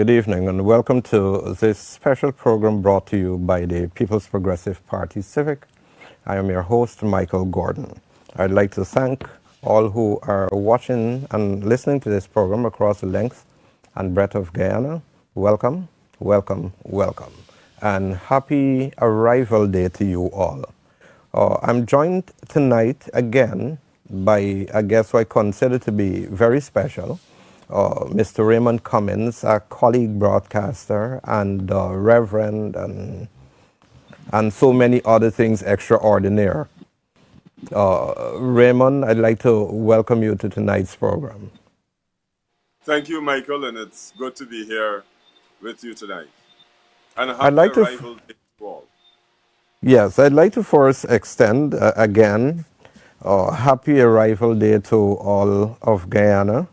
Good evening and welcome to this special program brought to you by the People's Progressive Party Civic. I am your host, Michael Gordon. I'd like to thank all who are watching and listening to this program across the length and breadth of Guyana. Welcome, welcome, welcome, and happy arrival day to you all. I'm joined tonight again by a guest who I consider to be very special, Mr. Raymon Cummings, a colleague broadcaster and reverend and so many other things extraordinary. Raymond, I'd like to welcome you to tonight's program. Thank you, Michael, and it's good to be here with you tonight. And a I'd happy like to, arrival day to all. yes, I'd like to first extend again happy arrival day to all of Guyana.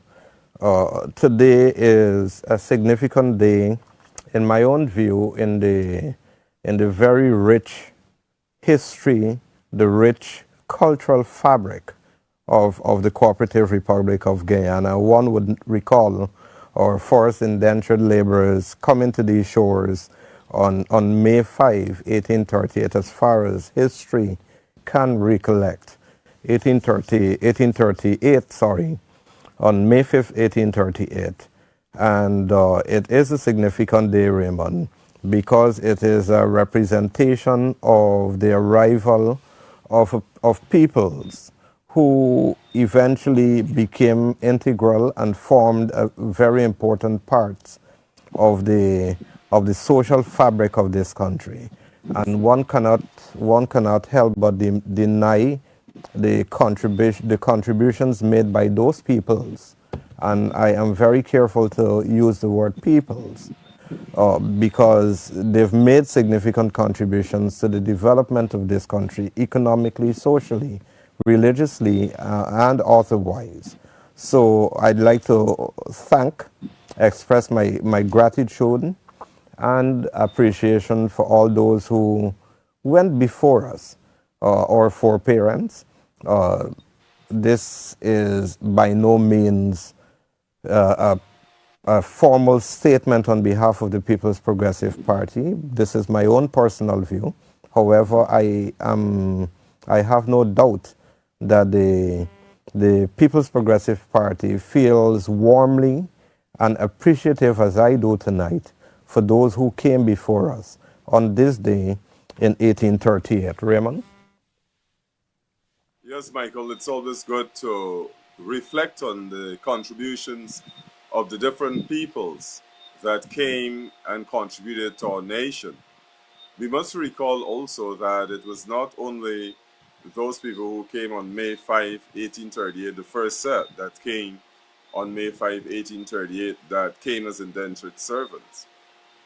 Today is a significant day, in my own view, in the very rich history, the rich cultural fabric of the Cooperative Republic of Guyana. One would recall our forced indentured laborers coming to these shores on May 5, 1838, as far as history can recollect. 1838, sorry, on May 5th, 1838. And it is a significant day, Raymond, because it is a representation of the arrival of peoples who eventually became integral and formed a very important parts of the social fabric of this country. And one cannot help but deny the contributions made by those peoples, and I am very careful to use the word peoples, because they've made significant contributions to the development of this country economically, socially, religiously, and otherwise. So I'd like to express my gratitude and appreciation for all those who went before us, our foreparents. Uh, this is by no means a formal statement on behalf of the People's Progressive Party. This is my own personal view. However, I have no doubt that the People's Progressive Party feels warmly and appreciative, as I do tonight, for those who came before us on this day in 1838. Raymond? Yes, Michael, it's always good to reflect on the contributions of the different peoples that came and contributed to our nation. We must recall also that it was not only those people who came on May 5, 1838, the first set that came on May 5, 1838, that came as indentured servants.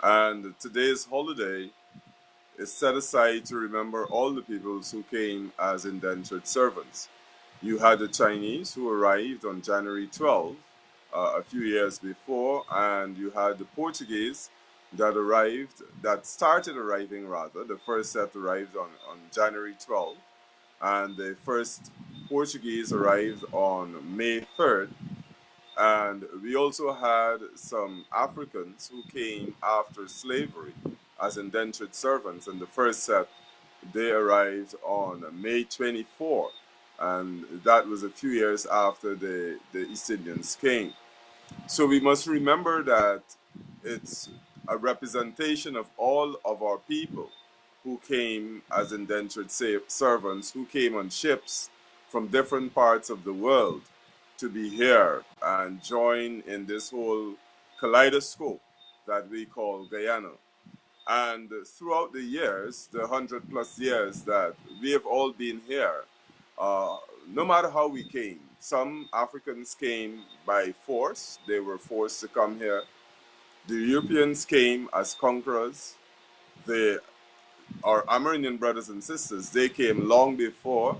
And today's holiday is set aside to remember all the peoples who came as indentured servants. You had the Chinese who arrived on January 12th, a few years before, and you had the Portuguese that started arriving rather. The first set arrived on January 12th, and the first Portuguese arrived on May 3rd. And we also had some Africans who came after slavery as indentured servants. And the first set, they arrived on May 24. And that was a few years after the East Indians came. So we must remember that it's a representation of all of our people who came as indentured servants, who came on ships from different parts of the world to be here and join in this whole kaleidoscope that we call Guyana. And throughout the years, the 100+ years that we have all been here, uh, no matter how we came, some Africans came by force, they were forced to come here. The Europeans came as conquerors. The Our Amerindian brothers and sisters, they came long before,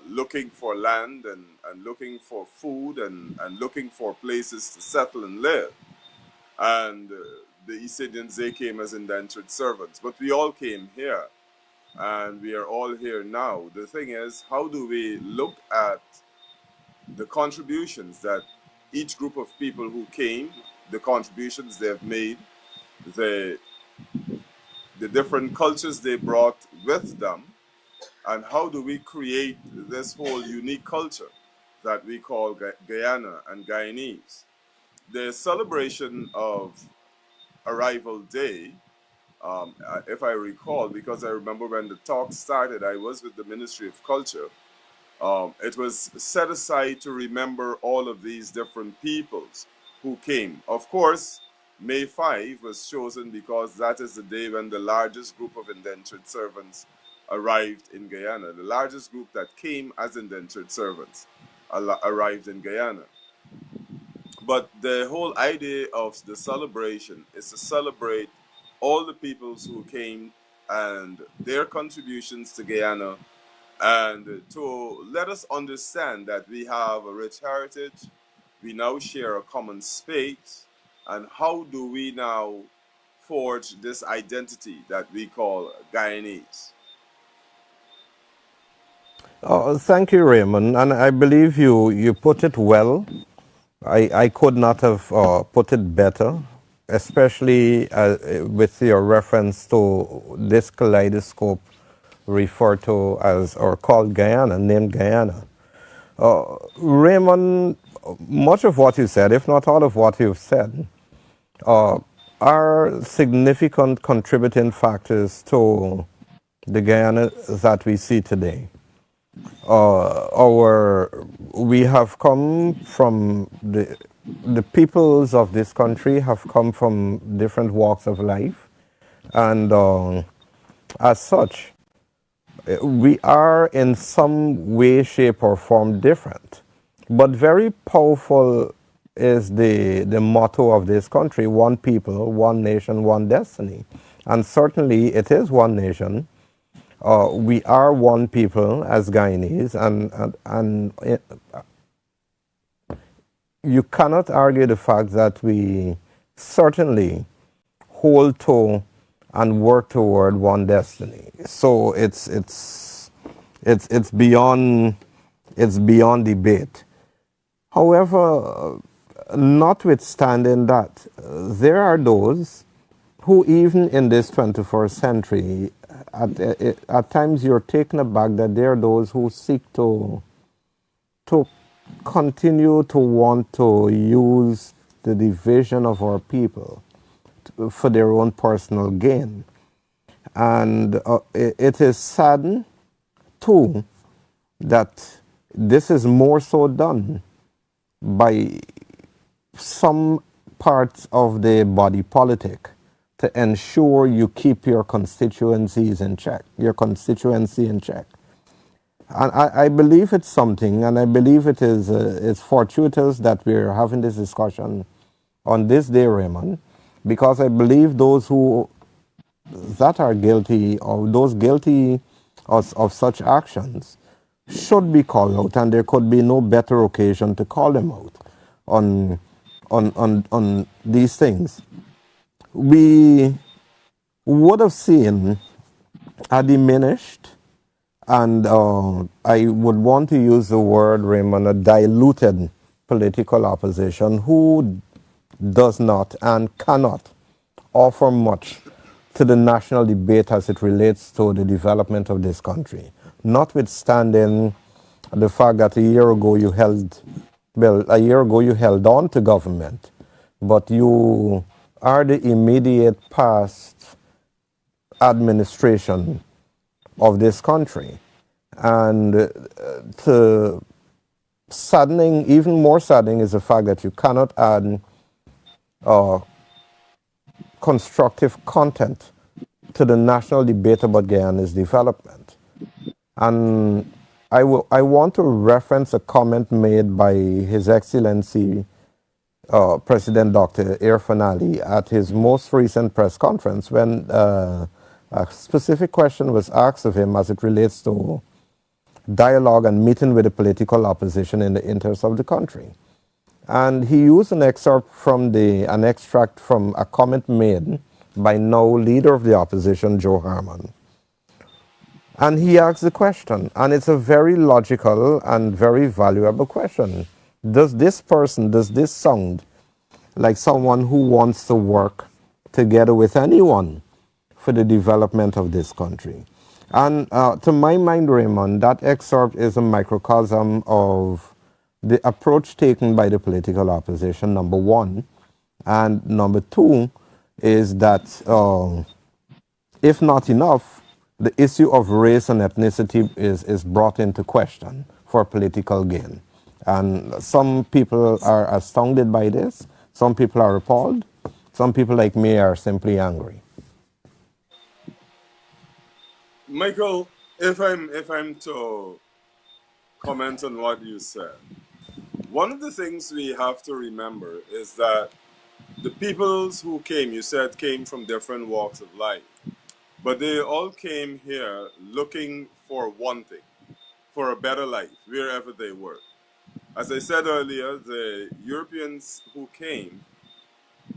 looking for land and looking for food and looking for places to settle and live. And the East Indians, they came as indentured servants. But we all came here, and we are all here now. The thing is, how do we look at the contributions that each group of people who came the contributions they've made, the the different cultures they brought with them, and how do we create this whole unique culture that we call Guyana and Guyanese. The celebration of Arrival Day, if I recall, because I remember when the talk started, I was with the Ministry of Culture. It was set aside to remember all of these different peoples who came. Of course, May 5 was chosen because that is the day when the largest group of indentured servants arrived in Guyana. The largest group that came as indentured servants arrived in Guyana. But the whole idea of the celebration is to celebrate all the peoples who came and their contributions to Guyana, and to let us understand that we have a rich heritage, we now share a common space, and how do we now forge this identity that we call Guyanese? Thank you, Raymond, and I believe you put it well. I could not have put it better, especially with your reference to this kaleidoscope referred to as or called Guyana, named Guyana. Raymond, much of what you said, if not all of what you've said, uh, are significant contributing factors to the Guyana that we see today. We have come from the peoples of this country have come from different walks of life, and as such, we are in some way, shape, or form different. But very powerful is the motto of this country: one people, one nation, one destiny. And certainly it is one nation. We are one people as Guyanese, and you cannot argue the fact that we certainly hold to and work toward one destiny. So it's beyond debate. However, notwithstanding that, there are those who, even in this 21st century, at times you're taken aback that there are those who seek to continue to want to use the division of our people for their own personal gain. And it is saddened, too, that this is more so done by some parts of the body politic to ensure you keep your constituencies in check, your constituency in check. And I believe it's something, and I believe it's fortuitous that we're having this discussion on this day, Raymond, because I believe those who that are guilty, or those guilty of such actions, should be called out, and there could be no better occasion to call them out on these things. We would have seen a diminished, and I would want to use the word, Raymond, a diluted political opposition who does not and cannot offer much to the national debate as it relates to the development of this country. Notwithstanding the fact that a year ago you held on to government, but you are the immediate past administration of this country. And to saddening, even more saddening, is the fact that you cannot add constructive content to the national debate about Guyana's development. And I want to reference a comment made by His Excellency President Dr. Irfan Ali at his most recent press conference, when a specific question was asked of him as it relates to dialogue and meeting with the political opposition in the interest of the country. And he used an excerpt from an extract from a comment made by now leader of the opposition, Joe Harman. And he asked the question, and it's a very logical and very valuable question. Does this sound like someone who wants to work together with anyone for the development of this country. And to my mind, Raymond, that excerpt is a microcosm of the approach taken by the political opposition, number one. And number two is that if not enough, the issue of race and ethnicity is brought into question for political gain. And some people are astounded by this, some people are appalled, some people like me are simply angry. Michael, if I'm to comment on what you said, one of the things we have to remember is that the peoples who came, you said, came from different walks of life, but they all came here looking for one thing, for a better life, wherever they were. As I said earlier, the Europeans who came,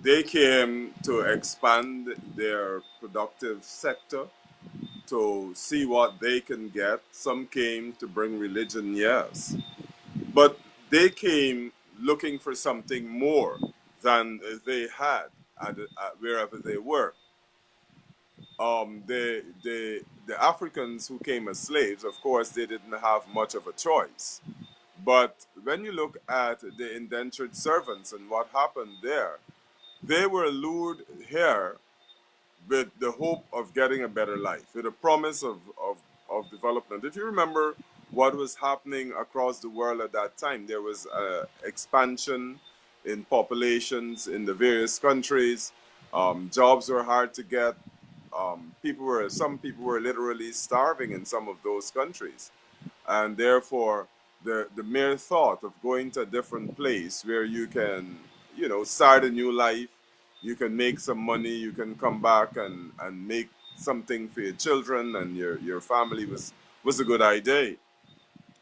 they came to expand their productive sector, to see what they can get. Some came to bring religion, yes, but they came looking for something more than they had wherever they were. The Africans who came as slaves, of course, they didn't have much of a choice. But when you look at the indentured servants and what happened there, they were lured here with the hope of getting a better life, with a promise of development. If you remember what was happening across the world at that time, there was expansion in populations in the various countries. Jobs were hard to get. Some people were literally starving in some of those countries, and therefore the mere thought of going to a different place where you can, start a new life, you can make some money, you can come back and make something for your children and your family was a good idea.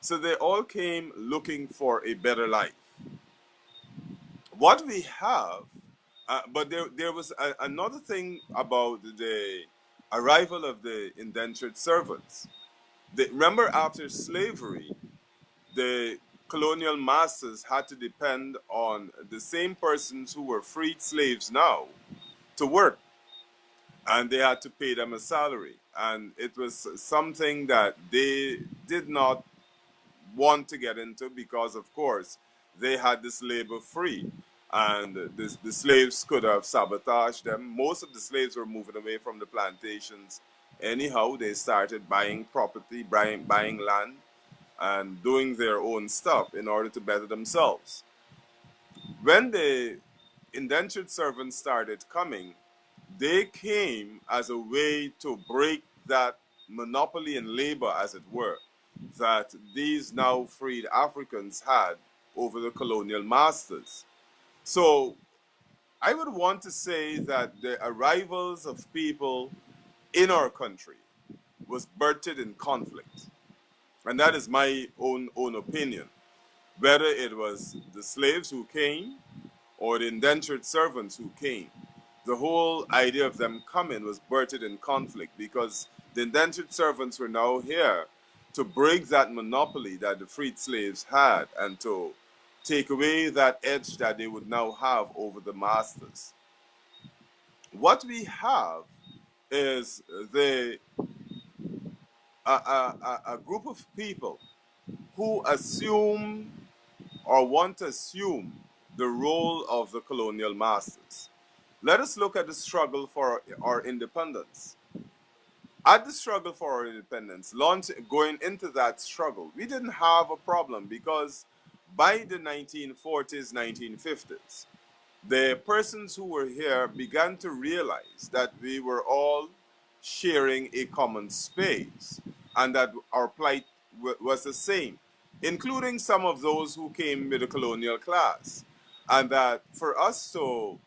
So they all came looking for a better life. What we have, but there was another thing about the arrival of the indentured servants. Remember, after slavery, the colonial masters had to depend on the same persons who were freed slaves now to work, and they had to pay them a salary. And it was something that they did not want to get into because, of course, they had this labor free. And the slaves could have sabotaged them. Most of the slaves were moving away from the plantations. Anyhow, they started buying property, buying land, and doing their own stuff in order to better themselves. When the indentured servants started coming, they came as a way to break that monopoly in labor, as it were, that these now freed Africans had over the colonial masters. So I would want to say that the arrivals of people in our country was birthed in conflict. And that is my own opinion. Whether it was the slaves who came or the indentured servants who came, the whole idea of them coming was birthed in conflict because the indentured servants were now here to break that monopoly that the freed slaves had and to take away that edge that they would now have over the masters. What we have is a group of people who assume or want to assume the role of the colonial masters. Let us look at the struggle for our independence. At the struggle for our independence, going into that struggle, we didn't have a problem because by the 1940s, 1950s, the persons who were here began to realize that we were all sharing a common space and that our plight was the same, including some of those who came with the colonial class. And that for us to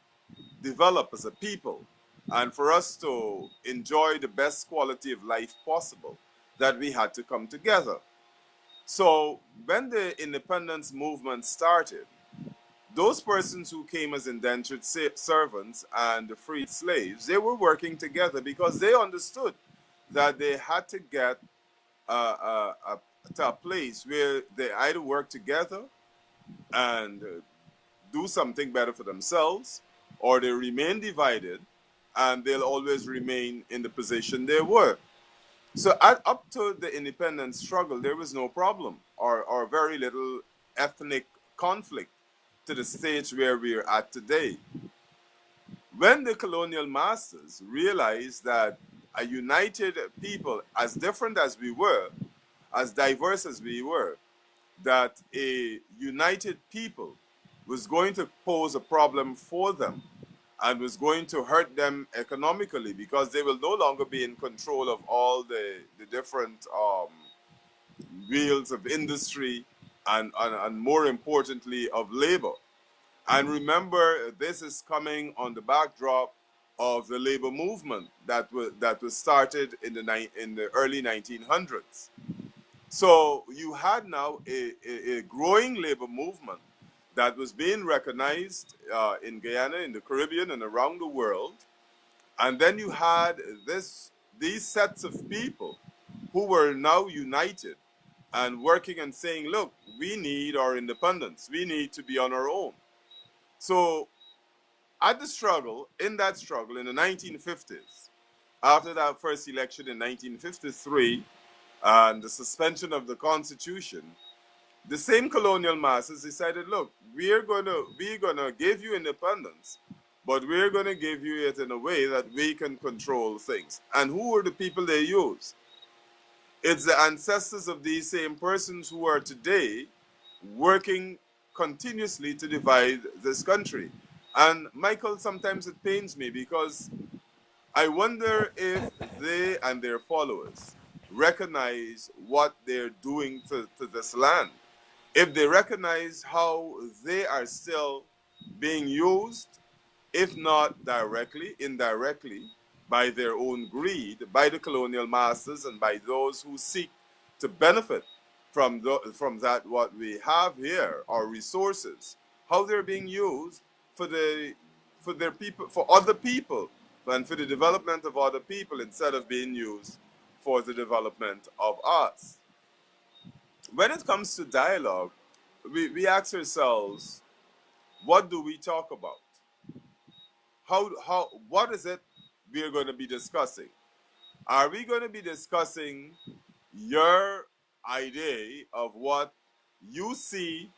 develop as a people and for us to enjoy the best quality of life possible, that we had to come together. So when the independence movement started, those persons who came as indentured servants and the freed slaves, they were working together because they understood that they had to get to a place where they either work together and do something better for themselves, or they remain divided and they'll always remain in the position they were. So up to the independence struggle, there was no problem or very little ethnic conflict to the stage where we're at today. When the colonial masters realized that a united people, as different as we were, as diverse as we were, that a united people was going to pose a problem for them and was going to hurt them economically because they will no longer be in control of all the different wheels of industry and more importantly of labor. And remember, this is coming on the backdrop of the labor movement that was started in the early 1900s. So you had now a growing labor movement that was being recognized in Guyana, in the Caribbean, and around the world. And then you had these sets of people who were now united and working and saying, look, we need our independence. We need to be on our own. So at the struggle, in that struggle in the 1950s, after that first election in 1953 and the suspension of the constitution, the same colonial masters decided, look, we're gonna give you independence, but we're gonna give you it in a way that we can control things. And who were the people they used? It's the ancestors of these same persons who are today working continuously to divide this country. And Michael, sometimes it pains me because I wonder if they and their followers recognize what they're doing to this land. If they recognize how they are still being used, if not directly, indirectly, by their own greed, by the colonial masters, and by those who seek to benefit from that what we have here, our resources, how they're being used for their people, for other people, and for the development of other people instead of being used for the development of us. When it comes to dialogue, we ask ourselves, what do we talk about? What is it we're going to be discussing? Are we going to be discussing your idea of what you see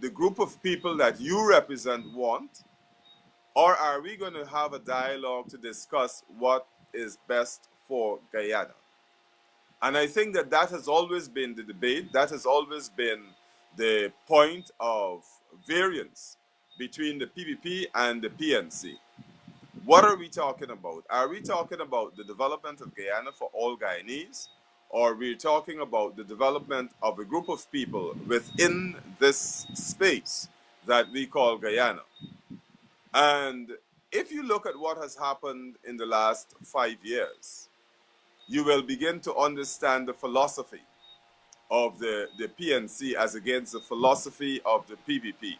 the group of people that you represent want? Or are we going to have a dialogue to discuss what is best for Guyana? And I think that that has always been the debate. That has always been the point of variance between the PPP and the PNC. What are we talking about? Are we talking about the development of Guyana for all Guyanese? Or are we talking about the development of a group of people within this space that we call Guyana? And if you look at what has happened in the last 5 years, you will begin to understand the philosophy of the PNC as against the philosophy of the PPP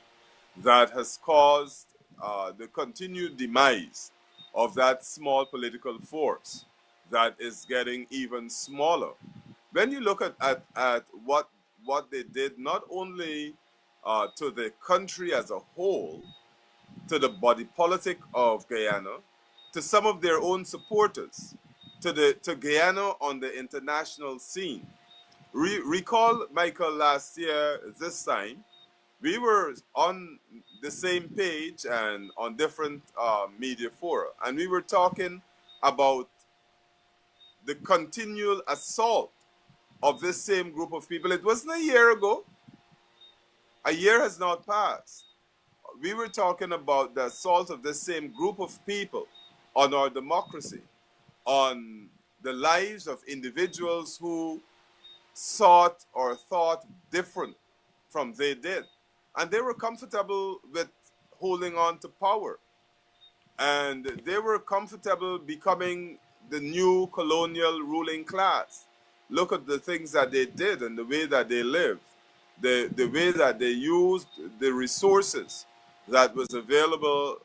that has caused the continued demise of that small political force that is getting even smaller. When you look at what they did, not only to the country as a whole, to the body politic of Guyana, to some of their own supporters, to Guyana on the international scene. Recall, Michael, last year, this time, we were on the same page and on different media fora, and we were talking about the continual assault of this same group of people. It wasn't a year ago. A year has not passed. We were talking about the assault of this same group of people on our democracy, on the lives of individuals who sought or thought different from they did. And they were comfortable with holding on to power. And they were comfortable becoming the new colonial ruling class. Look at the things that they did and the way that they lived, the way that they used the resources that was available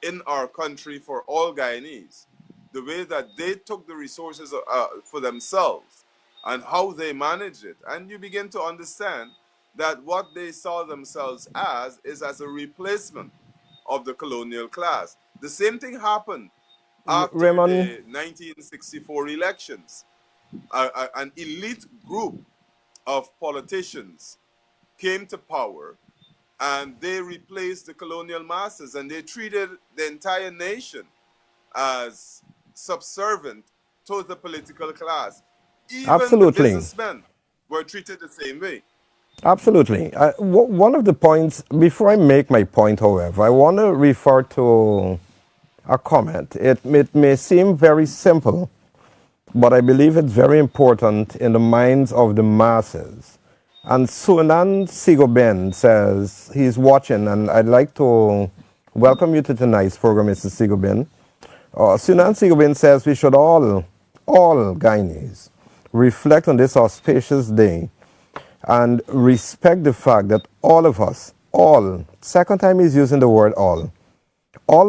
in our country for all Guyanese, the way that they took the resources for themselves and how they managed it. And you begin to understand that what they saw themselves as is as a replacement of the colonial class. The same thing happened after Raymond, the 1964 elections. An elite group of politicians came to power and they replaced the colonial masters and they treated the entire nation as subservient to the political class. Even the absolutely. businessmen were treated the same way. Absolutely. One of the points, before I make my point, however, I want to refer to a comment. It may seem very simple, but I believe it's very important in the minds of the masses. And Sunan Sigoben says he's watching, and I'd like to welcome you to tonight's program, Mr. Sigoben. Sunan Sigoben says we should all Guyanese, reflect on this auspicious day and respect the fact that all of us, all, second time he's using the word all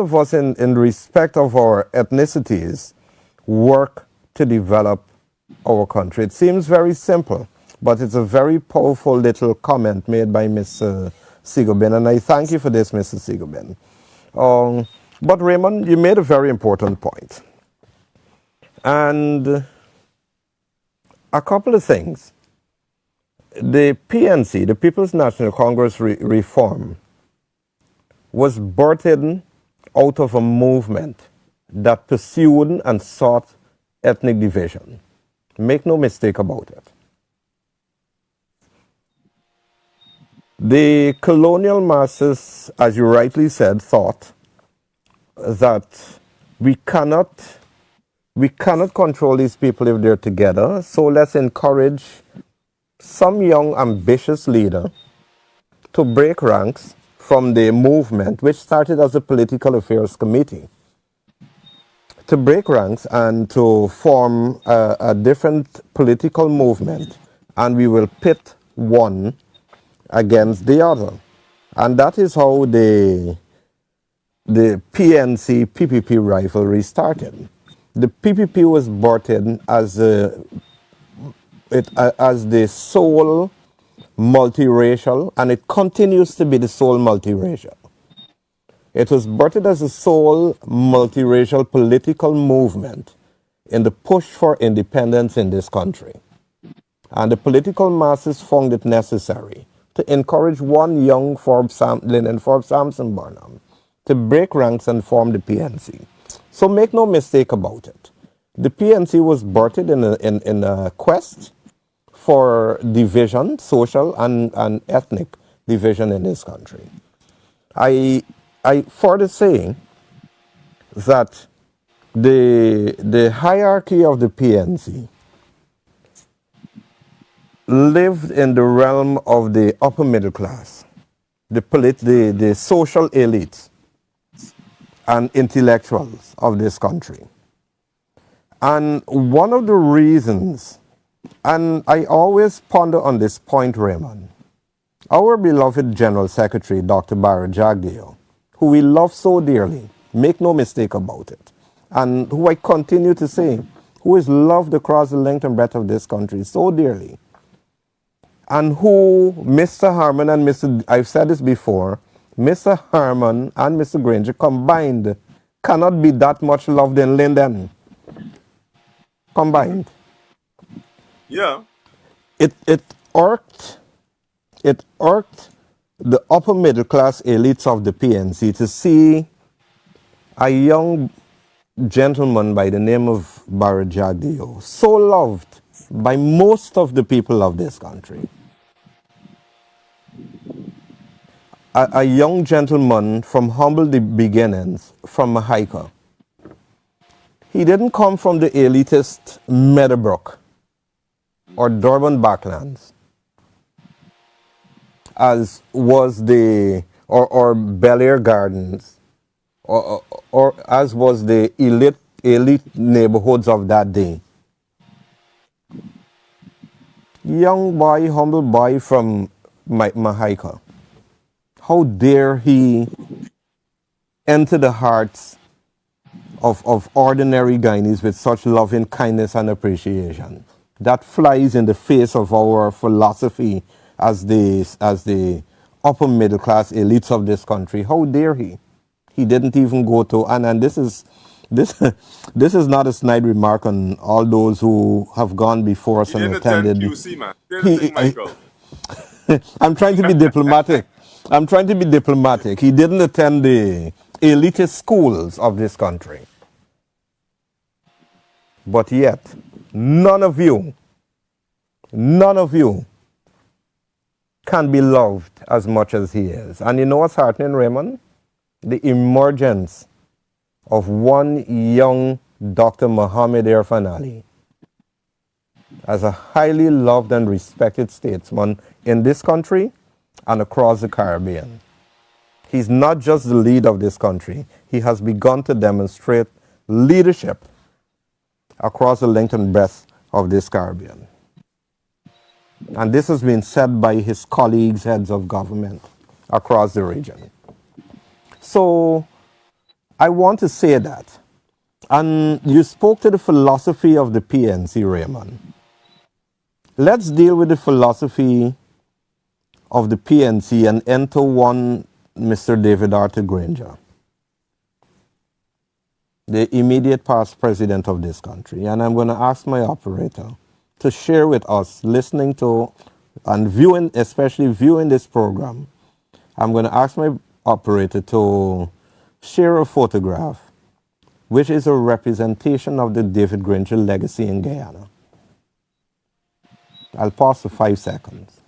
of us in respect of our ethnicities work to develop our country. It seems very simple, but it's a very powerful little comment made by Mr. Sigoben, and I thank you for this, Mr. Sigoben. But Raymond, you made a very important point. And a couple of things. The PNC, the People's National Congress reform, was birthed out of a movement that pursued and sought ethnic division. Make no mistake about it. The colonial masses, as you rightly said, thought that we cannot control these people if they're together, so let's encourage some young ambitious leader to break ranks from the movement, which started as a political affairs committee, to break ranks and to form a different political movement, and we will pit one against the other. And that is how the PNC PPP rivalry started. The PPP was brought in as the sole multiracial, and it continues to be the sole multiracial. It was birthed as a sole multiracial political movement in the push for independence in this country. And the political masses found it necessary to encourage one young Lyndon Forbes Sampson Barnum to break ranks and form the PNC. So make no mistake about it. The PNC was birthed in a quest for division, social and ethnic division in this country. I further say that the hierarchy of the PNC lived in the realm of the upper middle class, the social elites and intellectuals of this country. And one of the reasons, and I always ponder on this point, Raymond, our beloved General Secretary, Dr. Barra Jagdeo, who we love so dearly, make no mistake about it, and who I continue to say, who is loved across the length and breadth of this country so dearly, and who Mr. Harmon and I've said this before, Mr. Harmon and Mr. Granger combined cannot be that much loved in Linden. Combined. Yeah. It irked the upper middle class elites of the PNC to see a young gentleman by the name of Barra Jagdeo, so loved by most of the people of this country. A young gentleman from humble beginnings, from Mahaica. He didn't come from the elitist Meadowbrook or Durban Backlands, as was or Bel Air Gardens, or as was the elite neighborhoods of that day. Young boy, humble boy from Mahaica. How dare he enter the hearts of ordinary Guyanese with such loving kindness and appreciation? That flies in the face of our philosophy as the upper middle class elites of this country. How dare he? He didn't even go to, and this this is not a snide remark on all those who have gone before us He and didn't attend attended. QC, man. Here's the He thing, Michael. I'm trying to be diplomatic. I'm trying to be diplomatic. He didn't attend the elitist schools of this country. But yet, none of you, none of you can be loved as much as he is. And you know what's heartening, Raymond? The emergence of one young Dr. Muhammad Irfan Ali as a highly loved and respected statesman in this country and across the Caribbean. He's not just the leader of this country, he has begun to demonstrate leadership across the length and breadth of this Caribbean. And this has been said by his colleagues, heads of government across the region. So I want to say that. And you spoke to the philosophy of the PNC, Raymond. Let's deal with the philosophy of the PNC and enter one Mr. David Arthur Granger, the immediate past president of this country. And I'm going to ask my operator to share with us, listening to and viewing, especially viewing this program. I'm going to ask my operator to share a photograph which is a representation of the David Granger legacy in Guyana. I'll pause for 5 seconds.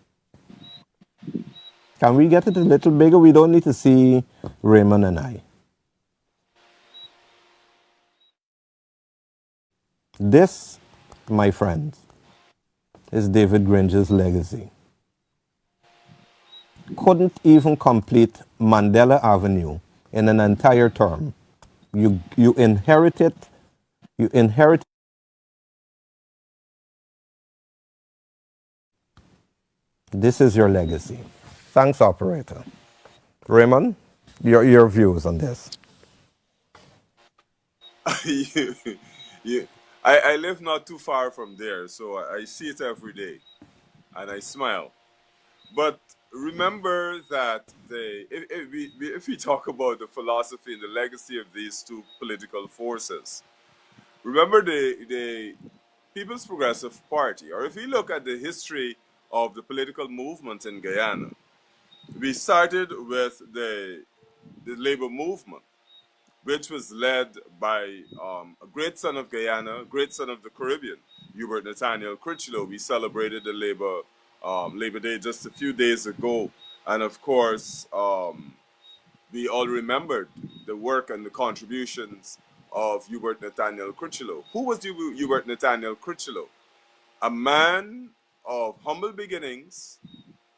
Can we get it a little bigger? We don't need to see Raymond and I. This, my friends, is David Granger's legacy. Couldn't even complete Mandela Avenue in an entire term. You inherit it. You inherit. This is your legacy. Thanks, operator. Raymond, your views on this. you, I live not too far from there, so I see it every day, and I smile. But remember that if we talk about the philosophy and the legacy of these two political forces, remember the People's Progressive Party, or if you look at the history of the political movement in Guyana, we started with the labor movement, which was led by a great son of Guyana, a great son of the Caribbean, Hubert Nathaniel Critchlow. We celebrated the Labor Day just a few days ago, and of course, we all remembered the work and the contributions of Hubert Nathaniel Critchlow. Who was Hubert Nathaniel Critchlow? A man of humble beginnings,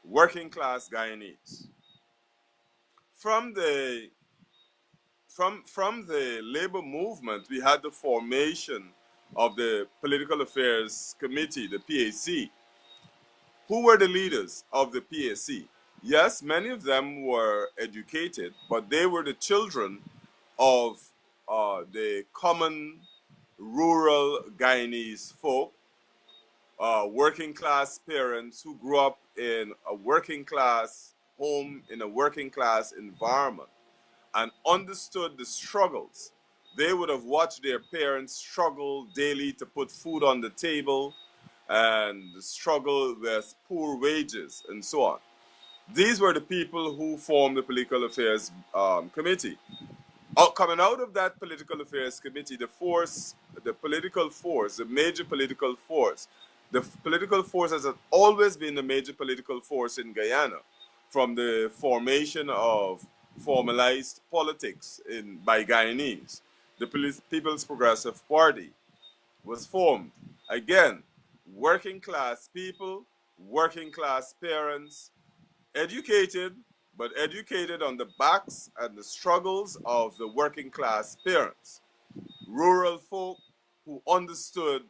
working class Guyanese. From the from the labor movement, we had the formation of the Political Affairs Committee, the PAC. Who were the leaders of the PAC? Yes, many of them were educated, but they were the children of the common rural Guyanese folk, working class parents who grew up in a working class home, in a working class environment, and understood the struggles. They would have watched their parents struggle daily to put food on the table and struggle with poor wages and so on. These were the people who formed the Political Affairs Committee. Coming out of that Political Affairs Committee, the political force, the major political force, the political force has always been the major political force in Guyana from the formation of formalized politics by Guyanese. The People's Progressive Party was formed. Again, working class people, working class parents, educated, but educated on the backs and the struggles of the working class parents, rural folk who understood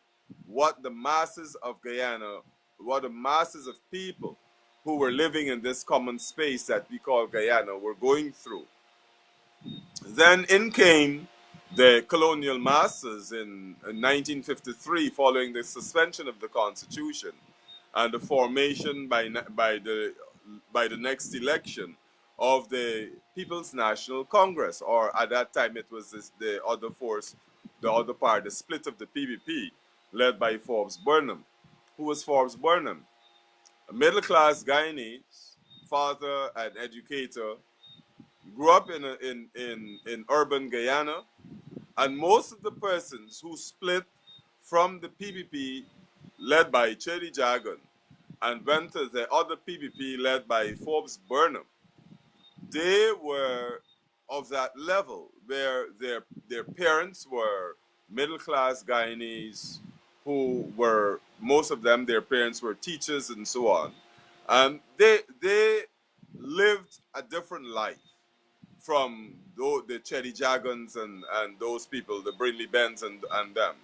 what the masses of Guyana, what the masses of people who were living in this common space that we call Guyana were going through. Then in came the colonial masters in 1953 following the suspension of the Constitution. and the formation by the next election of the People's National Congress, or at that time it was the other force, the other part, the split of the PPP, led by Forbes Burnham. Who was Forbes Burnham? A middle-class Guyanese, father and educator, grew up in urban Guyana, and most of the persons who split from the PPP led by Chedi Jagan and went to the other PPP led by Forbes Burnham, they were of that level where their parents were middle class Guyanese who were, most of them, their parents were teachers and so on. And they lived a different life from the Chedi Jagans and those people, the Brindley Benz and them.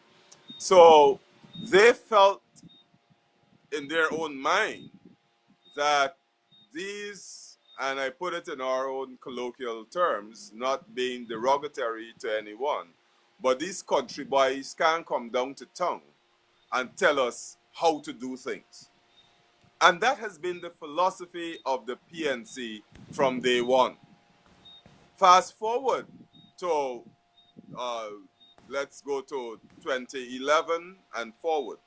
So they felt in their own mind that these, and I put it in our own colloquial terms, not being derogatory to anyone, but these country boys can come down to town and tell us how to do things. And that has been the philosophy of the PNC from day one. Fast forward to, uh, let's go to 2011 and forward.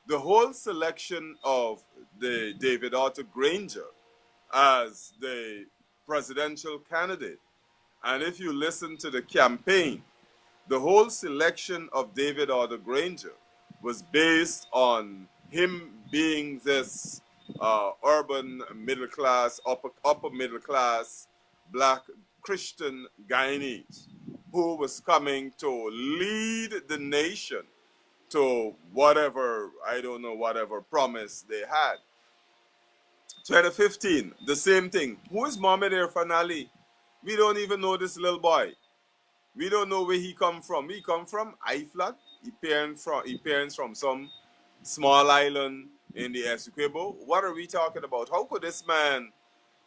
The whole selection of the David Arthur Granger as the presidential candidate. And if you listen to the campaign, the whole selection of David Arthur Granger was based on him being this urban middle class, upper middle class, black Christian Guyanese who was coming to lead the nation to whatever, I don't know, whatever promise they had. 2015, the same thing. Who is Mohamed Irfan Ali? We don't even know this little boy. We don't know where he come from. He come from Iflat. He parents from some small island in the Essequibo. What are we talking about? How could this man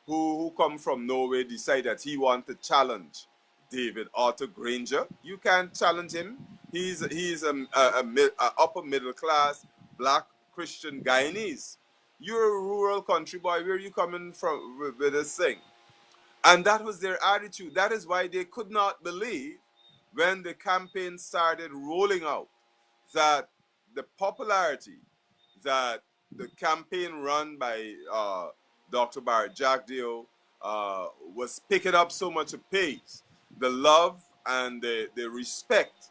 who come from nowhere decide that he want to challenge David Arthur Granger? You can't challenge him. He's a upper middle class black Christian Guyanese. You're a rural country boy. Where are you coming from with this thing? And that was their attitude. That is why they could not believe when the campaign started rolling out that the popularity that the campaign run by Dr. Barrett Jagdeo was picking up so much of pace. The love and the respect,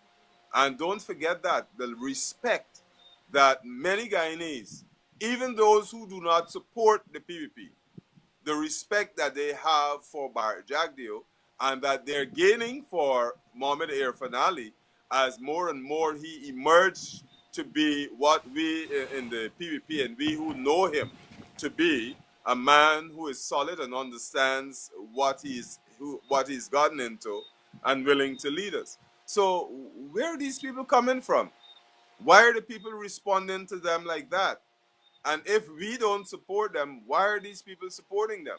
and don't forget that, the respect that many Guyanese, even those who do not support the PPP, the respect that they have for Barrett Jagdeo and that they're gaining for Mohamed Irfan Ali as more and more he emerged to be what we in the PVP and we who know him to be, a man who is solid and understands what he's gotten into and willing to lead us. So where are these people coming from? Why are the people responding to them like that? And if we don't support them, why are these people supporting them?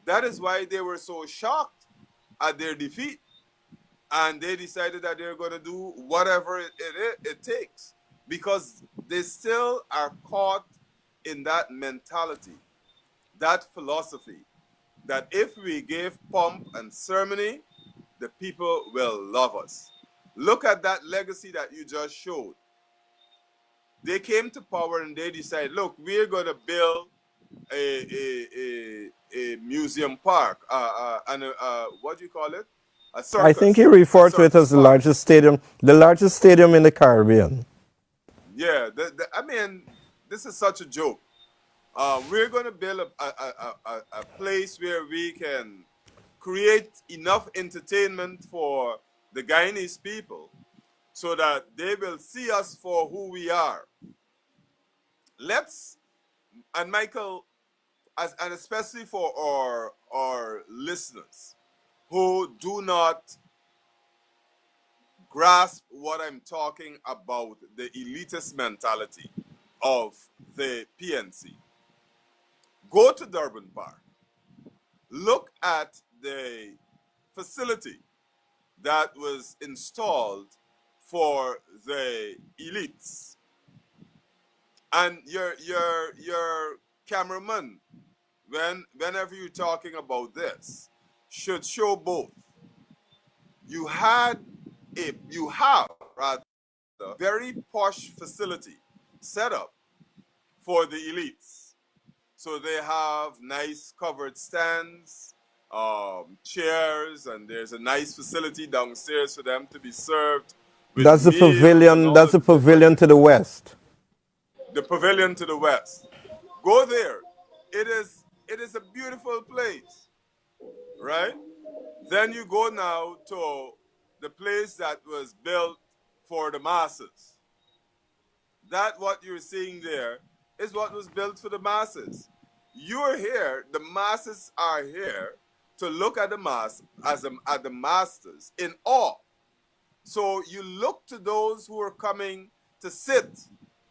That is why they were so shocked at their defeat. And they decided that they're going to do whatever it takes. Because they still are caught in that mentality, that philosophy, that if we give pomp and ceremony, the people will love us. Look at that legacy that you just showed. They came to power and they decided, look, we're going to build a museum park, and what do you call it? I think he A referred to it circus as park. the largest stadium in the Caribbean. Yeah, I mean, this is such a joke. We're going to build a place where we can create enough entertainment for the Guyanese people so that they will see us for who we are. Let's, and Michael, and especially for our listeners who do not grasp what I'm talking about, the elitist mentality of the PNC. Go to Durban Park. Look at the facility that was installed for the elites. And your cameraman, whenever you're talking about this, should show both. You have rather very posh facility set up for the elites. So they have nice covered stands, chairs, and there's a nice facility downstairs for them to be served with meals and all That's of the the different, pavilion to the west. the pavilion to the west. Go there. It is a beautiful place, right? Then you go now to the place that was built for the masses. That what you're seeing there is what was built for the masses. You're here, the masses are here to look at the mass at the masters in awe. So you look to those who are coming to sit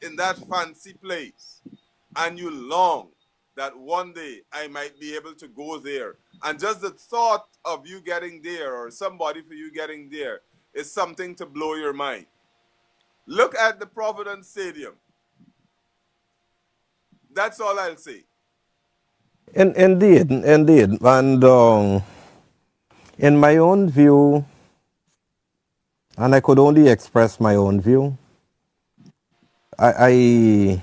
in that fancy place, and you long that one day I might be able to go there. And just the thought of you getting there or somebody for you getting there is something to blow your mind. Look at the Providence Stadium. That's all I'll say. Indeed, indeed. And in my own view, and I could only express my own view, I,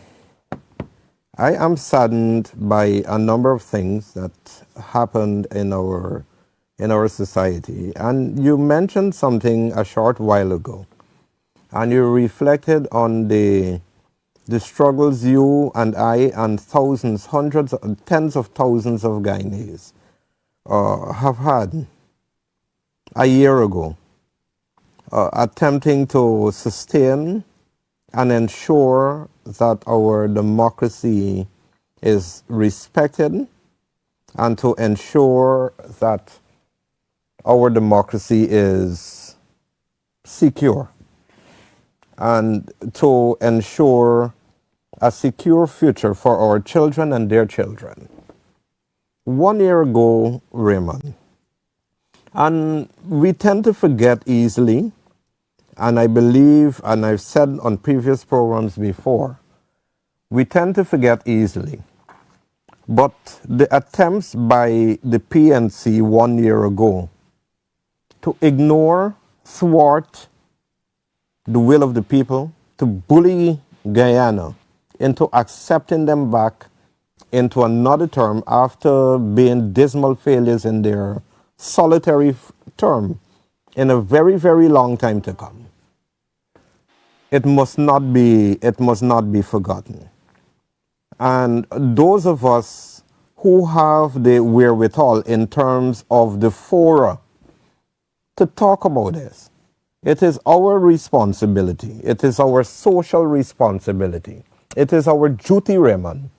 I am saddened by a number of things that happened in our society. And you mentioned something a short while ago, and you reflected on the struggles you and I and thousands, hundreds, tens of thousands of Guyanese have had a year ago, attempting to sustain and ensure that our democracy is respected and to ensure that our democracy is secure and to ensure a secure future for our children and their children. 1 year ago, Raymond, and we tend to forget easily, and I believe, and I've said on previous programs before, we tend to forget easily. But the attempts by the PNC 1 year ago to ignore, thwart the will of the people, to bully Guyana into accepting them back into another term after being dismal failures in their solitary term in a very, very long time to come. It must not be forgotten. And those of us who have the wherewithal in terms of the fora to talk about this, it is our responsibility. It is our social responsibility. It is our duty, Raymond,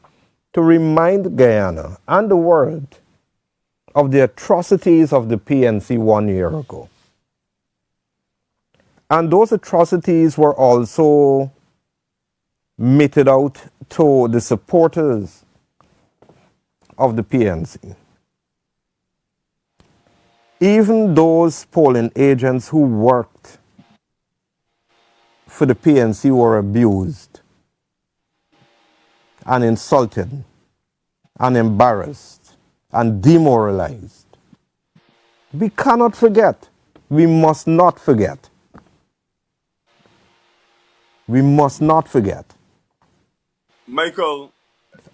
to remind Guyana and the world of the atrocities of the PNC 1 year ago. And those atrocities were also meted out to the supporters of the PNC. Even those polling agents who worked for the PNC were abused and insulted and embarrassed and demoralized. We cannot forget. We must not forget. We must not forget. Michael,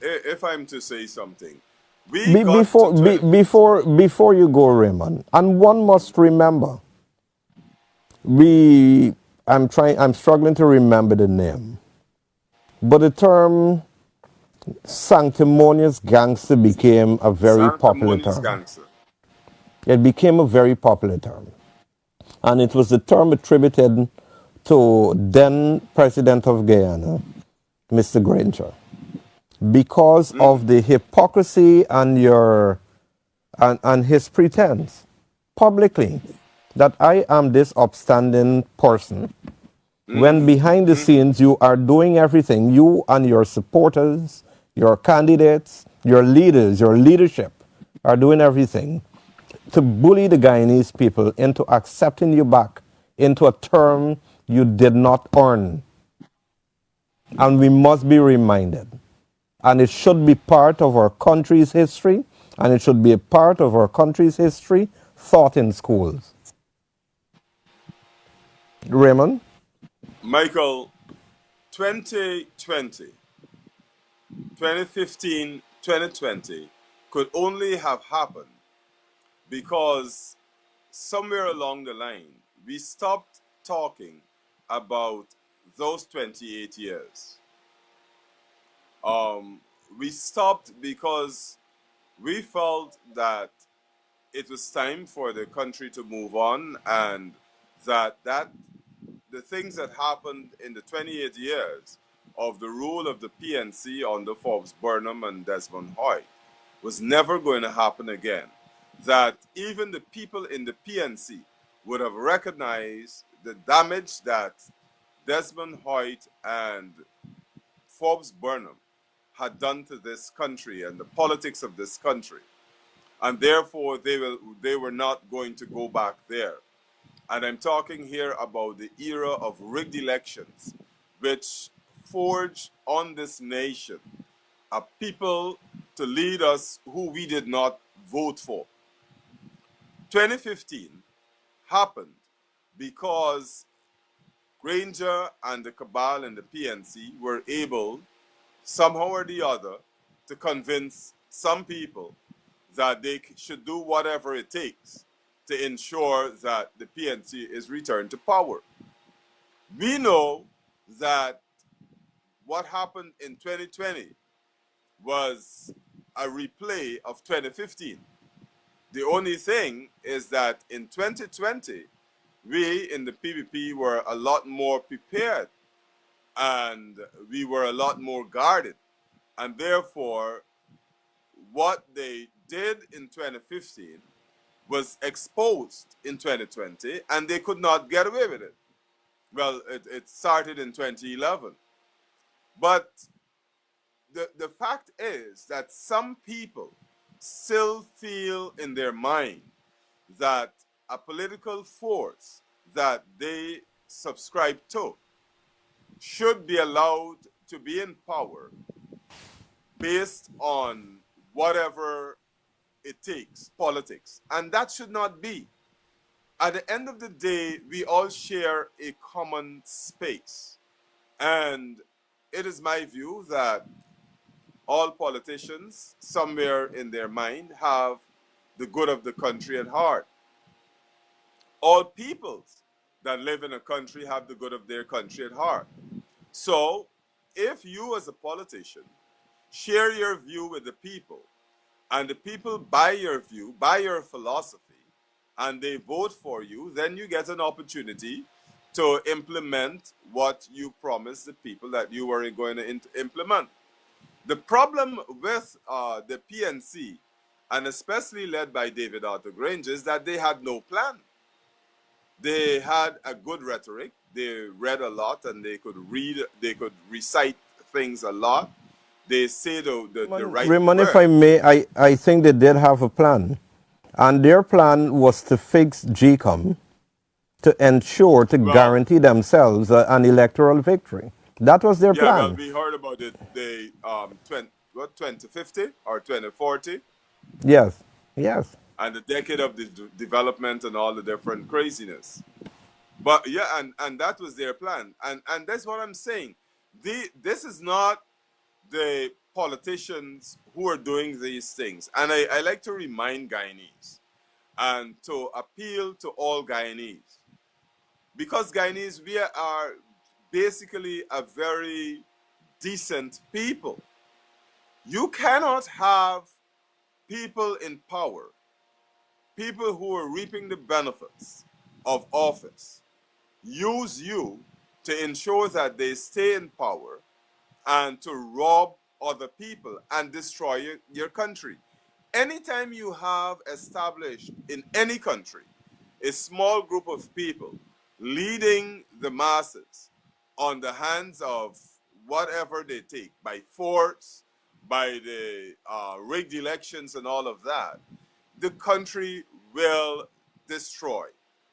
if I'm to say something, we got to Before you go, Raymond, and one must remember, I'm struggling to remember the name, but the term sanctimonious gangster became a very popular sanctimonious term. gangster. It became a very popular term. And it was the term attributed to then President of Guyana, Mr. Granger, because of the hypocrisy and his pretense publicly that I am this upstanding person, when behind the scenes you are doing everything, you and your supporters, your candidates, your leaders, your leadership are doing everything to bully the Guyanese people into accepting you back into a term you did not earn. And we must be reminded. And it should be part of our country's history, and it should be a part of our country's history taught in schools. Raymond? Michael, 2020, 2015, 2020 could only have happened because somewhere along the line we stopped talking about those 28 years. Um, we stopped because we felt that it was time for the country to move on, and that the things that happened in the 28 years of the rule of the PNC under Forbes Burnham and Desmond Hoy was never going to happen again. That even the people in the PNC would have recognized the damage that Desmond Hoyt and Forbes Burnham had done to this country and the politics of this country. And therefore, they were not going to go back there. And I'm talking here about the era of rigged elections, which forged on this nation a people to lead us who we did not vote for. 2015 happened because Granger and the cabal and the PNC were able, somehow or the other, to convince some people that they should do whatever it takes to ensure that the PNC is returned to power. We know that what happened in 2020 was a replay of 2015. The only thing is that in 2020, we in the PPP were a lot more prepared and we were a lot more guarded. And therefore, what they did in 2015 was exposed in 2020 and they could not get away with it. Well, it started in 2011. But the fact is that some people still feel in their mind that a political force that they subscribe to should be allowed to be in power based on whatever it takes, politics. And that should not be. At the end of the day, we all share a common space. And it is my view that all politicians, somewhere in their mind, have the good of the country at heart. All peoples that live in a country have the good of their country at heart. So, if you, as a politician, share your view with the people, and the people buy your view, buy your philosophy, and they vote for you, then you get an opportunity to implement what you promised the people that you were going to implement. The problem with the PNC, and especially led by David Arthur Grange, is that they had no plan. They had a good rhetoric. They read a lot and they could read, they could recite things a lot. They say the right Raymond, if word. I may, I think they did have a plan. And their plan was to fix GCOM to ensure, to Well, guarantee themselves an electoral victory. That was their yeah, well, plan. we heard about it. They 2050 or 2040, Yes, yes. and the decade of the development and all the different craziness. But yeah, and that was their plan, and that's what I'm saying. This is not the politicians who are doing these things, and I like to remind Guyanese and to appeal to all Guyanese, because Guyanese, we are basically a very decent people. You cannot have people in power, people who are reaping the benefits of office, use you to ensure that they stay in power and to rob other people and destroy your country. Anytime you have established in any country a small group of people leading the masses on the hands of whatever they take, by force, by the rigged elections and all of that, the country will destroy.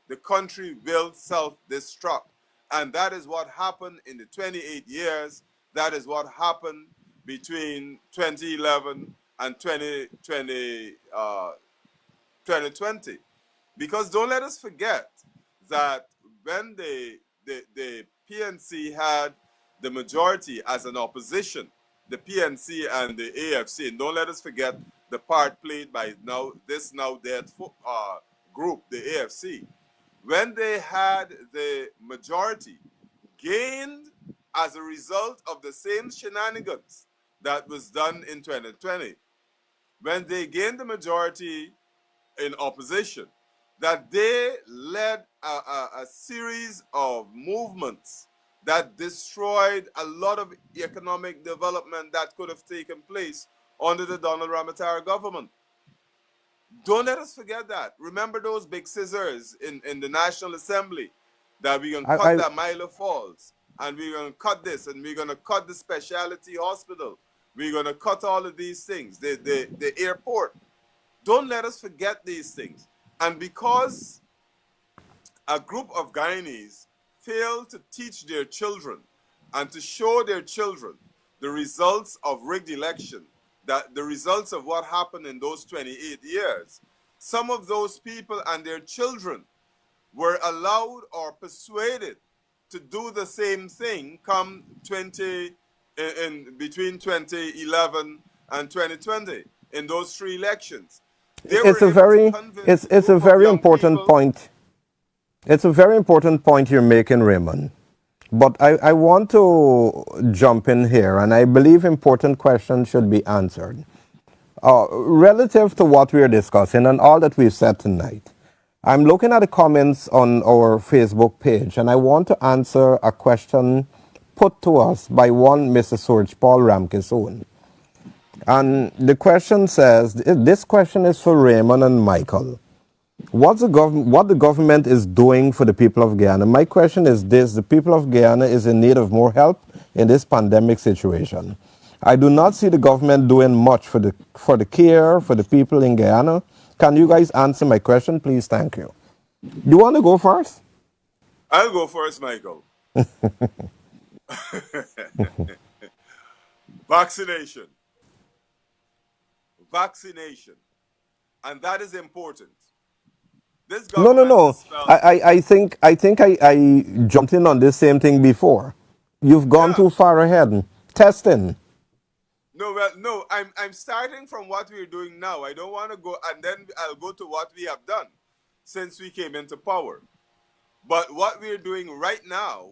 The country will self destruct. And that is what happened in the 28 years that is what happened between 2011 and 2020. Because don't let us forget that when the PNC had the majority as an opposition, the PNC and the AFC, and don't let us forget the part played by now dead group, the AFC, when they had the majority, gained as a result of the same shenanigans that was done in 2020. When they gained the majority in opposition, that they led a series of movements that destroyed a lot of economic development that could have taken place under the Donald Ramatara government. Don't let us forget that. Remember those big scissors in the National Assembly that we're going to cut I that Milo Falls, and we're going to cut this, and we're going to cut the specialty hospital. We're going to cut all of these things, the airport. Don't let us forget these things. And because a group of Guyanese fail to teach their children and to show their children the results of rigged election, that the results of what happened in those 28 years, some of those people and their children were allowed or persuaded to do the same thing come 20 in between 2011 and 2020 in those three elections. They were it's a able to very convince a it's a group of very young important people. point. It's a very important point you're making, Raymond. But I want to jump in here, and I believe important questions should be answered. Relative to what we're discussing and all that we've said tonight, I'm looking at the comments on our Facebook page, and I want to answer a question put to us by one Mr. Surge Paul Ramkisoon. And the question says, this question is for Raymond and Michael. What the government is doing for the people of Guyana? My question is this: the people of Guyana is in need of more help in this pandemic situation. I do not see the government doing much for the care for the people in Guyana. Can you guys answer my question, please? Thank you. You want to go first? I'll go first, Michael. Vaccination. Vaccination. And that is important. This No, no, government no. has felt. I think I jumped in on this same thing before. You've gone Yeah. too far ahead. Testing. No, well, no, I'm starting from what we're doing now. I don't want to go, and then I'll go to what we have done since we came into power. But what we're doing right now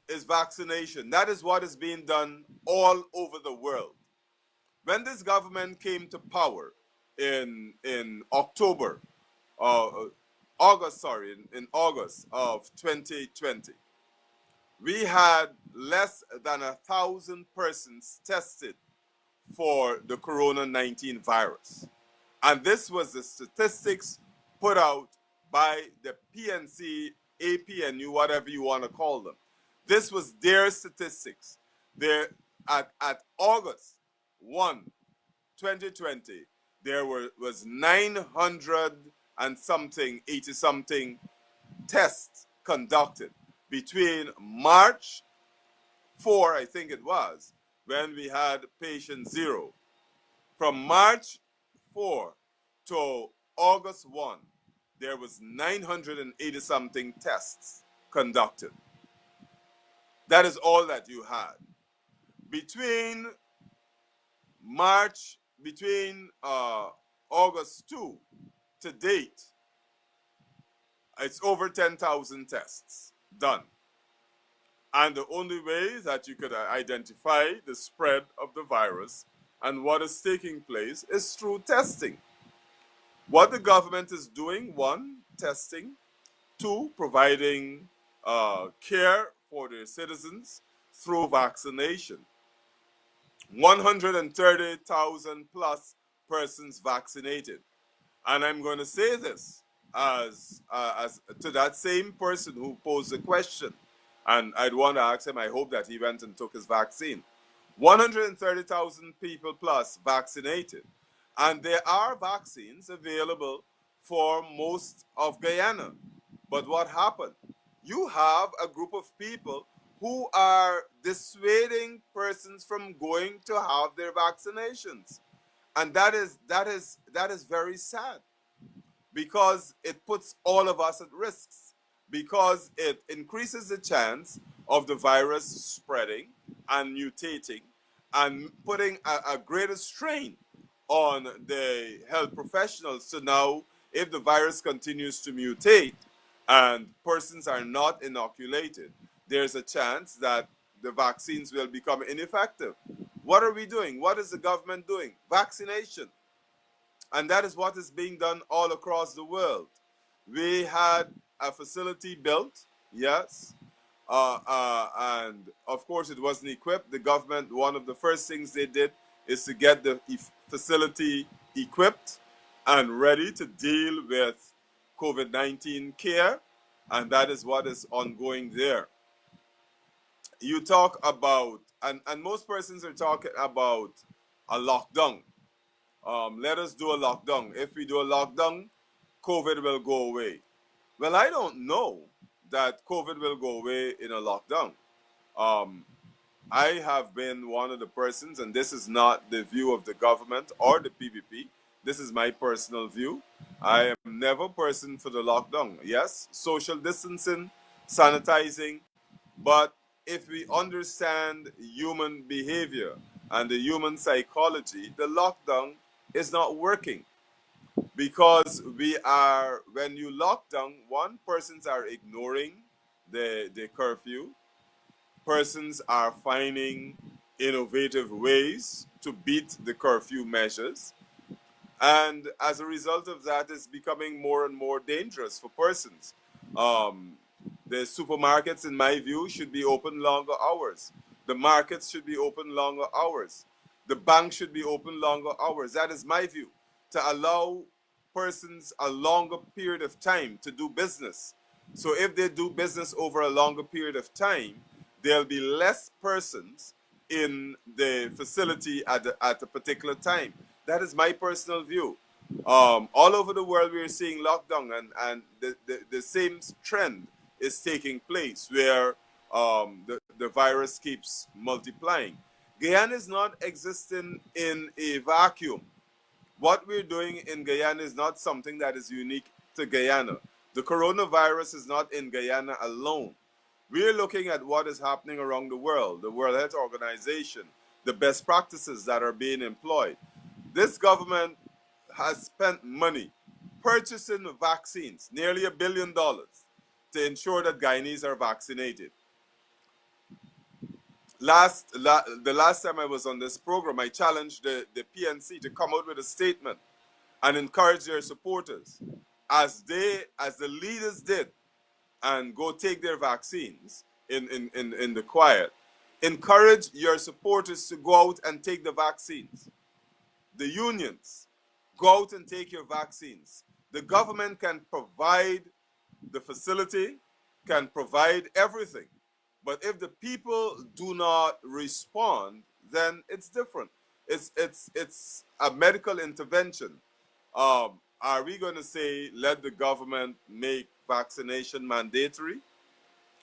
is vaccination. That is what is being done all over the world. When this government came to power in October, August, sorry, in August of 2020, we had less than 1,000 persons tested for the Corona 19 virus. And this was the statistics put out by the PNC, APNU, whatever you want to call them. This was their statistics. There, at August 1, 2020, there was 900 and something, 80 something tests conducted between March 4, I think it was, when we had patient zero. From March 4 to August 1, there was 980 something tests conducted. That is all that you had. Between August 2 to date, it's over 10,000 tests done. And the only way that you could identify the spread of the virus and what is taking place is through testing. What the government is doing: one, testing; two, providing care for their citizens through vaccination. 130,000 plus persons vaccinated. And I'm going to say this as to that same person who posed the question. And I'd want to ask him, I hope that he went and took his vaccine. 130,000 people plus vaccinated. And there are vaccines available for most of Guyana. But what happened? You have a group of people who are dissuading persons from going to have their vaccinations. And that is very sad, because it puts all of us at risks, because it increases the chance of the virus spreading and mutating and putting a greater strain on the health professionals. So now, if the virus continues to mutate and persons are not inoculated, there's a chance that the vaccines will become ineffective. What are we doing? What is the government doing? Vaccination. And that is what is being done all across the world. We had a facility built, yes, and of course it wasn't equipped. The government, one of the first things they did is to get the facility equipped and ready to deal with COVID-19 care, and that is what is ongoing there. You talk about, and most persons are talking about a lockdown. Let us do a lockdown. If we do a lockdown, COVID will go away. Well, I don't know that COVID will go away in a lockdown. Um, I have been one of the persons, and this is not the view of the government or the PPP. This is my personal view. I am never a person for the lockdown. Yes, social distancing, sanitizing, but if we understand human behavior and the human psychology, the lockdown is not working, because when you lock down, one, persons are ignoring the curfew, persons are finding innovative ways to beat the curfew measures, and as a result of that, it's becoming more and more dangerous for persons. Um, the supermarkets, in my view, should be open longer hours. The markets should be open longer hours. The bank should be open longer hours. That is my view, to allow persons a longer period of time to do business. So if they do business over a longer period of time, there'll be less persons in the facility at a particular time. That is my personal view. All over the world, we're seeing lockdown, and the same trend is taking place, where the virus keeps multiplying. Guyana is not existing in a vacuum. What we're doing in Guyana is not something that is unique to Guyana. The coronavirus is not in Guyana alone. We're looking at what is happening around the world, the World Health Organization, the best practices that are being employed. This government has spent money purchasing vaccines, nearly $1 billion, to ensure that Guyanese are vaccinated. The last time I was on this program, I challenged the PNC to come out with a statement and encourage their supporters, as the leaders did, and go take their vaccines in the quiet. Encourage your supporters to go out and take the vaccines. The unions, go out and take your vaccines. The government can provide the facility, can provide everything. But if the people do not respond, then it's different. It's a medical intervention. Are we going to say let the government make vaccination mandatory?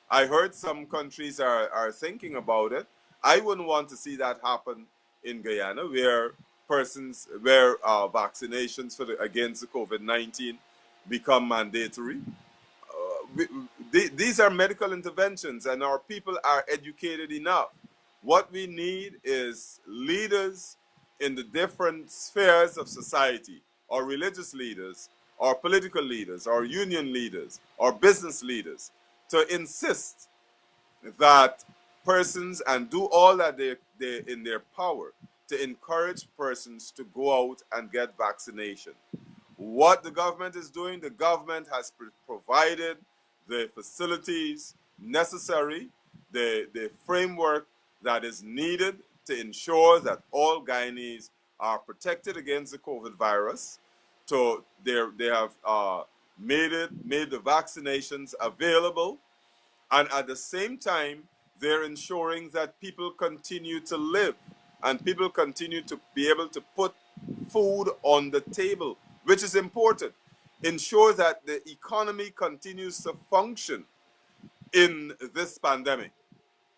I heard some countries are thinking about it. I wouldn't want to see that happen in Guyana, where vaccinations against the COVID-19 become mandatory. These are medical interventions, and our people are educated enough. What we need is leaders in the different spheres of society, or religious leaders, or political leaders, or union leaders, or business leaders, to insist that persons, and do all that they in their power, to encourage persons to go out and get vaccination. What the government is doing, the government has provided the facilities necessary, the framework that is needed to ensure that all Guyanese are protected against the COVID virus. So they have made the vaccinations available, and at the same time, they're ensuring that people continue to live and people continue to be able to put food on the table, which is important. Ensure that the economy continues to function in this pandemic.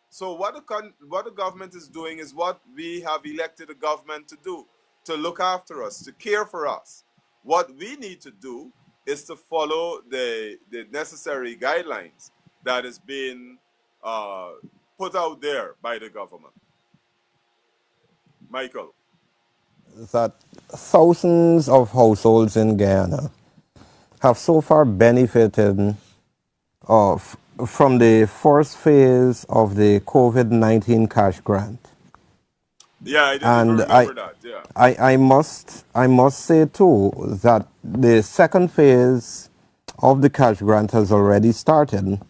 So what the government is doing is what we have elected the government to do, to look after us, to care for us. What we need to do is to follow the necessary guidelines that is being uh, put out there by the government. Michael. That thousands of households in Guyana have so far benefited from the first phase of the COVID-19 cash grant. Yeah, I didn't even And remember that. Yeah. I must say too that the second phase of the cash grant has already started,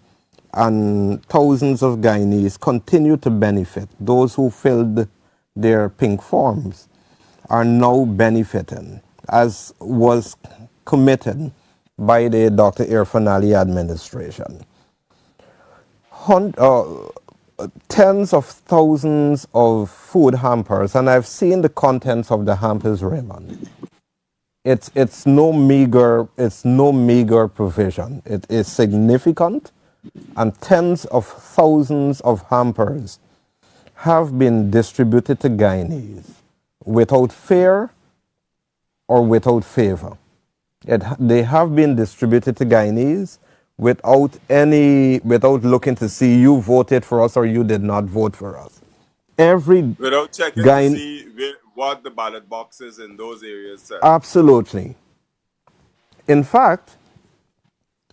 and thousands of Guyanese continue to benefit. Those who filled their pink forms are now benefiting, as was committed by the Dr. Irfan Ali administration. Hun- uh, Tens of thousands of food hampers, and I've seen the contents of the hampers, Raymond. It's no meager provision. It is significant, and tens of thousands of hampers have been distributed to Guyanese without fear or without favor. They have been distributed to Guyanese without looking to see you voted for us or you did not vote for us. Every Without checking to Guyan, see what the ballot boxes in those areas said. absolutely. In fact,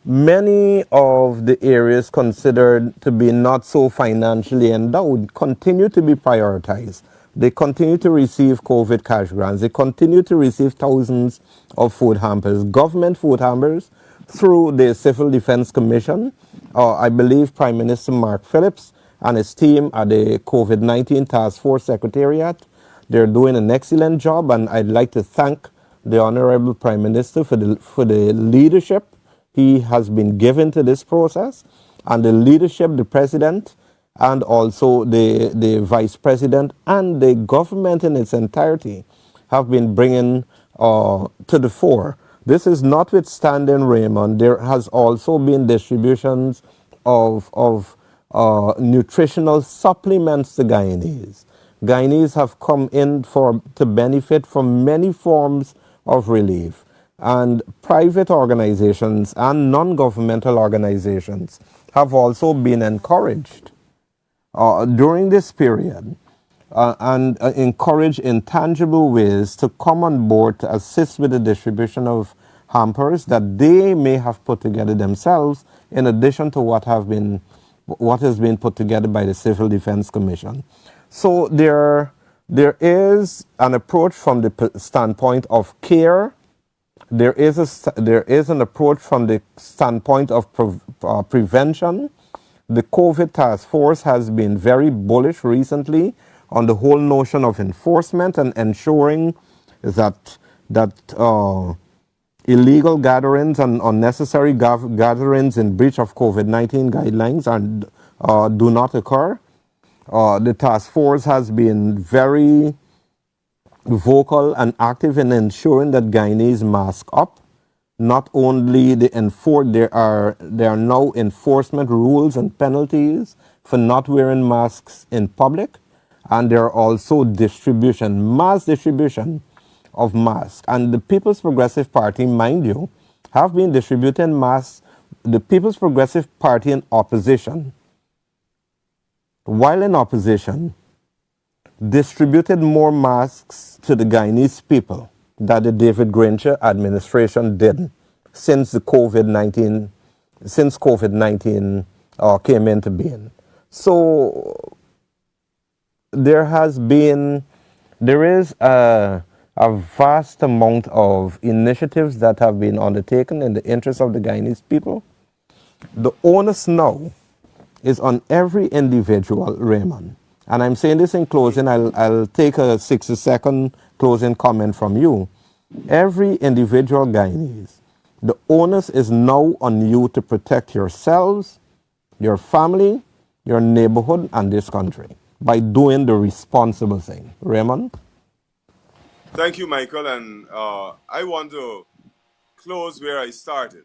many of the areas considered to be not so financially endowed continue to be prioritized. They continue to receive COVID cash grants. They continue to receive thousands of food hampers, government food hampers, through the Civil Defense Commission. I believe Prime Minister Mark Phillips and his team at the COVID-19 Task Force Secretariat. They're doing an excellent job, and I'd like to thank the Honorable Prime Minister for the leadership he has been given to this process, and the leadership, the president, and also the vice president and the government in its entirety have been bringing to the fore. This is notwithstanding, Raymond, there has also been distributions of nutritional supplements to Guyanese. Guyanese have come in to benefit from many forms of relief. And private organizations and non-governmental organizations have also been encouraged during this period and encourage in tangible ways to come on board to assist with the distribution of hampers that they may have put together themselves, in addition to what has been put together by the Civil Defense Commission. So there is an approach from the standpoint of care. There is an approach from the standpoint of prevention. The COVID task force has been very bullish recently on the whole notion of enforcement and ensuring that illegal gatherings and unnecessary gatherings in breach of COVID-19 guidelines do not occur. The task force has been very vocal and active in ensuring that Guyanese mask up. Not only there are now enforcement rules and penalties for not wearing masks in public, and there are also mass distribution of masks. And the People's Progressive Party, mind you, have been distributing masks. The People's Progressive Party in opposition, while in opposition, distributed more masks to the Guyanese people that the David Granger administration did since the COVID-19 came into being. So there is a vast amount of initiatives that have been undertaken in the interest of the Guyanese people. The onus now is on every individual, Raymond. And I'm saying this in closing, I'll take a 60-second closing comment from you. Every individual Guyanese, the onus is now on you to protect yourselves, your family, your neighborhood, and this country by doing the responsible thing. Raymond? Thank you, Michael. And I want to close where I started.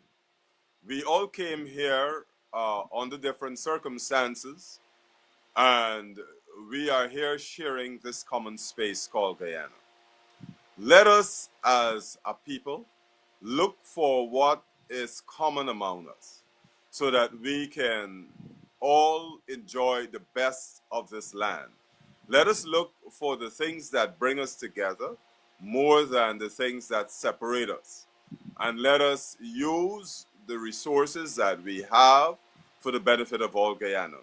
We all came here under different circumstances. And we are here sharing this common space called Guyana. Let us, as a people, look for what is common among us so that we can all enjoy the best of this land. Let us look for the things that bring us together more than the things that separate us. And let us use the resources that we have for the benefit of all Guyana.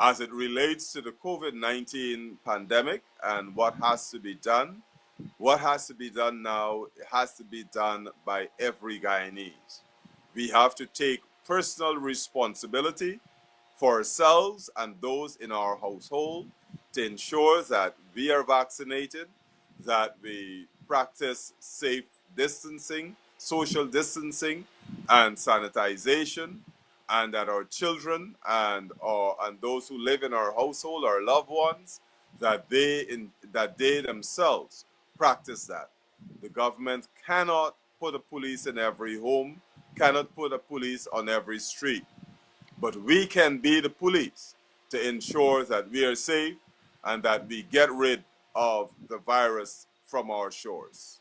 As it relates to the COVID-19 pandemic and what has to be done now has to be done by every Guyanese. We have to take personal responsibility for ourselves and those in our household to ensure that we are vaccinated, that we practice safe distancing, social distancing, and sanitization, and that our children and those who live in our household, our loved ones, that they themselves practice that. The government cannot put a police in every home, cannot put a police on every street. But we can be the police to ensure that we are safe and that we get rid of the virus from our shores.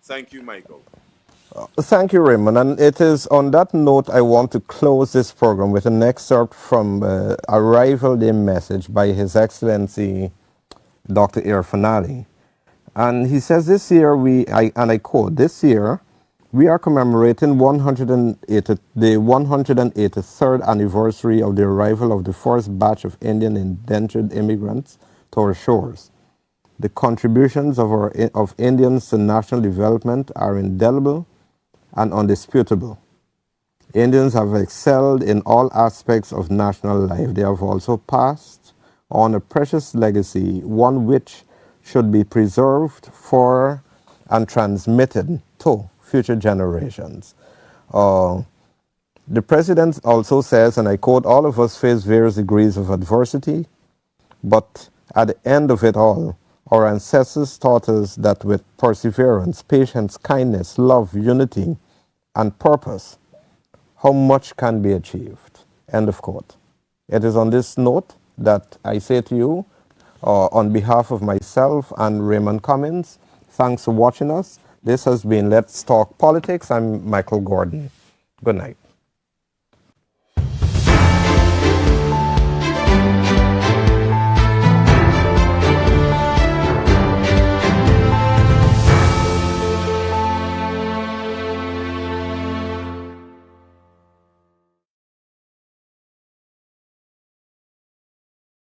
Thank you, Michael. Thank you, Raymond. And it is on that note I want to close this program with an excerpt from a Rival Day message by His Excellency Dr. Irfan Ali. And he says this year, and I quote, this year we are commemorating the 183rd anniversary of the arrival of the first batch of Indian indentured immigrants to our shores. The contributions of Indians to national development are indelible and undisputable. Indians have excelled in all aspects of national life. They have also passed on a precious legacy, one which should be preserved for and transmitted to future generations. Uh, the president also says, and I quote, all of us face various degrees of adversity, but at the end of it all, our ancestors taught us that with perseverance, patience, kindness, love, unity, and purpose, how much can be achieved. End of quote. It is on this note that I say to you, on behalf of myself and Raymond Cummings, thanks for watching us. This has been Let's Talk Politics. I'm Michael Gordon. Good night.